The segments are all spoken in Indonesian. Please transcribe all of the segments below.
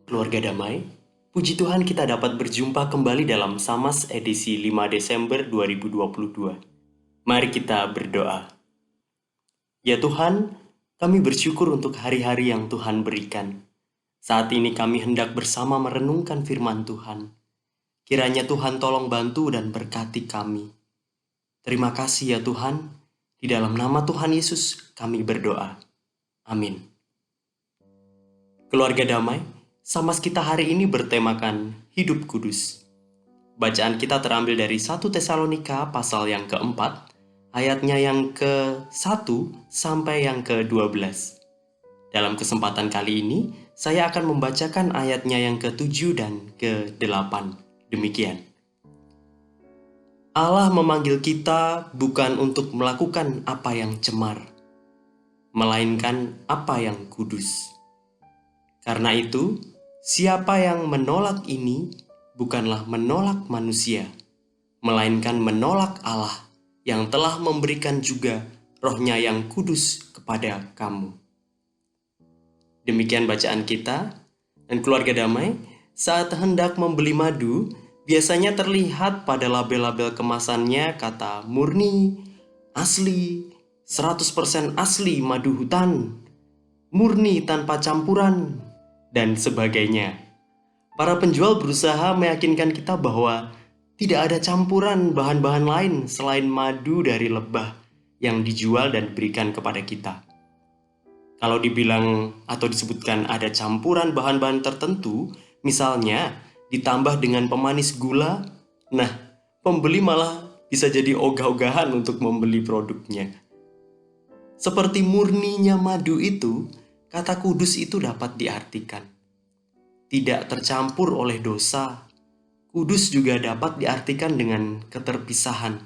Keluarga damai, puji Tuhan kita dapat berjumpa kembali dalam Samas edisi 5 Desember 2022. Mari kita berdoa. Ya Tuhan, kami bersyukur untuk hari-hari yang Tuhan berikan. Saat ini kami hendak bersama merenungkan firman Tuhan. Kiranya Tuhan tolong bantu dan berkati kami. Terima kasih ya Tuhan, di dalam nama Tuhan Yesus kami berdoa. Amin. Keluarga damai, Samas kita hari ini bertemakan hidup kudus. Bacaan kita terambil dari 1 Tesalonika pasal yang keempat, ayatnya yang ke-1 sampai yang ke-12. Dalam kesempatan kali ini, saya akan membacakan ayatnya yang ke-7 dan ke-8. Demikian. Allah memanggil kita bukan untuk melakukan apa yang cemar, melainkan apa yang kudus. Karena itu, siapa yang menolak ini bukanlah menolak manusia, melainkan menolak Allah yang telah memberikan juga Roh-Nya yang kudus kepada kamu. Demikian bacaan kita. Dan keluarga damai, saat hendak membeli madu, biasanya terlihat pada label-label kemasannya kata murni, asli, 100% asli madu hutan, murni tanpa campuran, dan sebagainya. Para penjual berusaha meyakinkan kita bahwa tidak ada campuran bahan-bahan lain selain madu dari lebah yang dijual dan diberikan kepada kita. Kalau dibilang atau disebutkan ada campuran bahan-bahan tertentu, misalnya ditambah dengan pemanis gula, nah pembeli malah bisa jadi ogah-ogahan untuk membeli produknya. Seperti murninya madu itu, kata kudus itu dapat diartikan tidak tercampur oleh dosa. Kudus juga dapat diartikan dengan keterpisahan.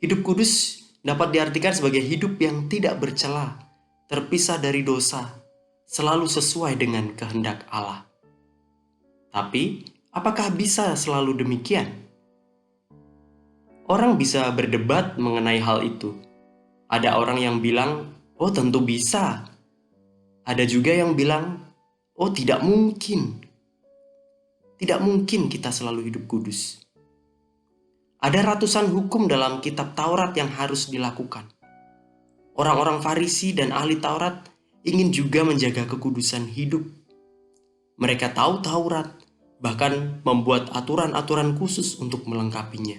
Hidup kudus dapat diartikan sebagai hidup yang tidak bercela, terpisah dari dosa, selalu sesuai dengan kehendak Allah. Tapi, apakah bisa selalu demikian? Orang bisa berdebat mengenai hal itu. Ada orang yang bilang, "Oh, tentu bisa." Ada juga yang bilang, "Oh, tidak mungkin." Tidak mungkin kita selalu hidup kudus. Ada ratusan hukum dalam kitab Taurat yang harus dilakukan. Orang-orang Farisi dan ahli Taurat ingin juga menjaga kekudusan hidup. Mereka tahu Taurat, bahkan membuat aturan-aturan khusus untuk melengkapinya.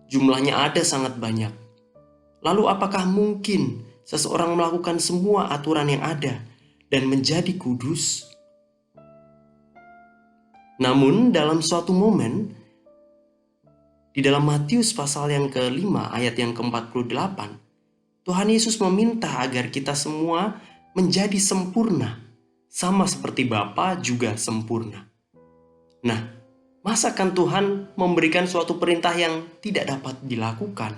Jumlahnya ada sangat banyak. Lalu apakah mungkin seseorang melakukan semua aturan yang ada dan menjadi kudus? Namun dalam suatu momen, di dalam Matius pasal yang ke-5 ayat yang ke-48, Tuhan Yesus meminta agar kita semua menjadi sempurna, sama seperti Bapa juga sempurna. Nah, masakan Tuhan memberikan suatu perintah yang tidak dapat dilakukan?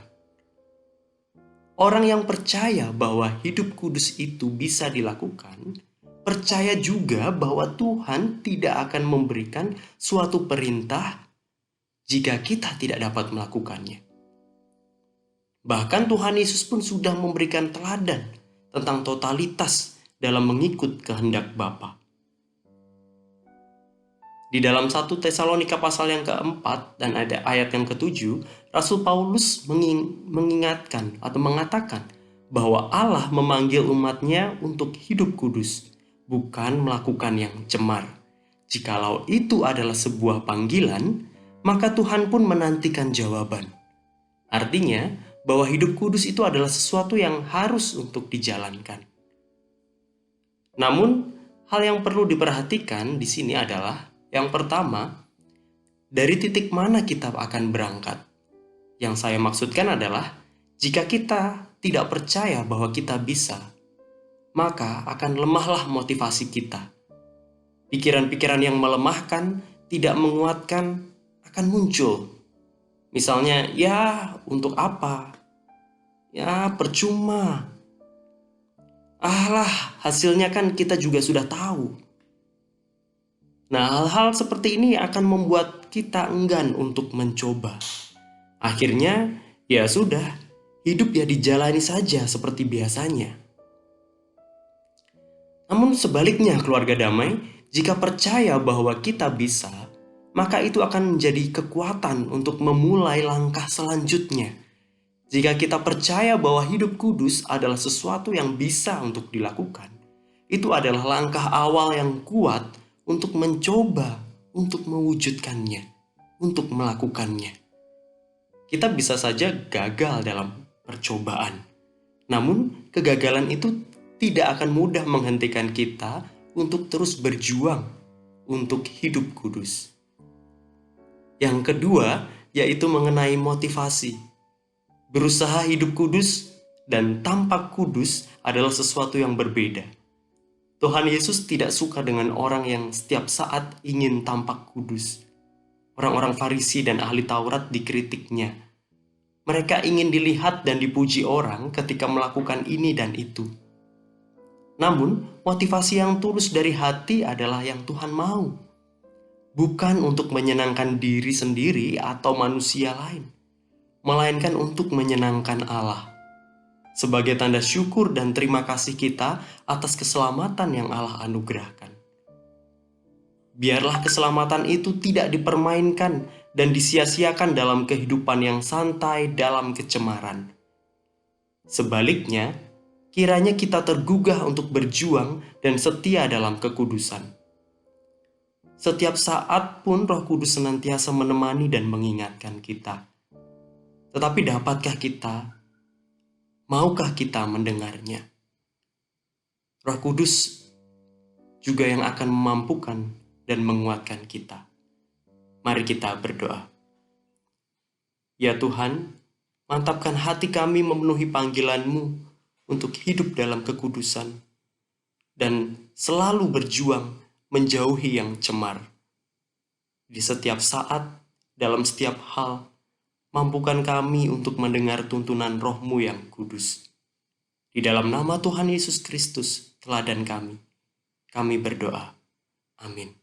Orang yang percaya bahwa hidup kudus itu bisa dilakukan, percaya juga bahwa Tuhan tidak akan memberikan suatu perintah jika kita tidak dapat melakukannya. Bahkan Tuhan Yesus pun sudah memberikan teladan tentang totalitas dalam mengikut kehendak Bapa. Di dalam 1 Tesalonika pasal yang keempat dan ada ayat yang ke-7, Rasul Paulus mengingatkan atau mengatakan bahwa Allah memanggil umatnya untuk hidup kudus, bukan melakukan yang cemar. Jikalau itu adalah sebuah panggilan, maka Tuhan pun menantikan jawaban. Artinya, bahwa hidup kudus itu adalah sesuatu yang harus untuk dijalankan. Namun, hal yang perlu diperhatikan di sini adalah, yang pertama, dari titik mana kita akan berangkat. Yang saya maksudkan adalah, jika kita tidak percaya bahwa kita bisa, maka akan lemahlah motivasi kita. Pikiran-pikiran yang melemahkan, tidak menguatkan, akan muncul. Misalnya, ya untuk apa? Ya percuma. Hasilnya kan kita juga sudah tahu. Nah, hal-hal seperti ini akan membuat kita enggan untuk mencoba. Akhirnya, ya sudah, hidup ya dijalani saja seperti biasanya. Namun sebaliknya keluarga damai, Jika percaya bahwa kita bisa, maka itu akan menjadi kekuatan untuk memulai langkah selanjutnya. Jika kita percaya bahwa hidup kudus adalah sesuatu yang bisa untuk dilakukan, itu adalah langkah awal yang kuat untuk mencoba, untuk mewujudkannya, untuk melakukannya. Kita bisa saja gagal dalam percobaan, namun kegagalan itu tidak akan mudah menghentikan kita untuk terus berjuang untuk hidup kudus. Yang kedua, yaitu mengenai motivasi. Berusaha hidup kudus dan tampak kudus adalah sesuatu yang berbeda. Tuhan Yesus tidak suka dengan orang yang setiap saat ingin tampak kudus. Orang-orang Farisi dan ahli Taurat dikritiknya. Mereka ingin dilihat dan dipuji orang ketika melakukan ini dan itu. Namun, motivasi yang tulus dari hati adalah yang Tuhan mau. Bukan untuk menyenangkan diri sendiri atau manusia lain, melainkan untuk menyenangkan Allah. Sebagai tanda syukur dan terima kasih kita atas keselamatan yang Allah anugerahkan. Biarlah keselamatan itu tidak dipermainkan dan disia-siakan dalam kehidupan yang santai dalam kecemaran. Sebaliknya, kiranya kita tergugah untuk berjuang dan setia dalam kekudusan. Setiap saat pun Roh Kudus senantiasa menemani dan mengingatkan kita. Tetapi maukah kita mendengarnya? Roh Kudus juga yang akan memampukan dan menguatkan kita. Mari kita berdoa. Ya Tuhan, mantapkan hati kami memenuhi panggilan-Mu untuk hidup dalam kekudusan dan selalu berjuang menjauhi yang cemar. Di setiap saat, dalam setiap hal, mampukan kami untuk mendengar tuntunan Roh-Mu yang kudus. Di dalam nama Tuhan Yesus Kristus, teladan kami berdoa. Amin.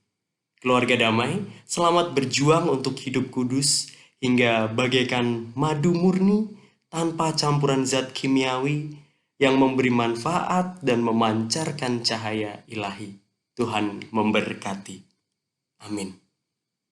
Keluarga damai, selamat berjuang untuk hidup kudus hingga bagaikan madu murni tanpa campuran zat kimiawi yang memberi manfaat dan memancarkan cahaya ilahi. Tuhan memberkati. Amin.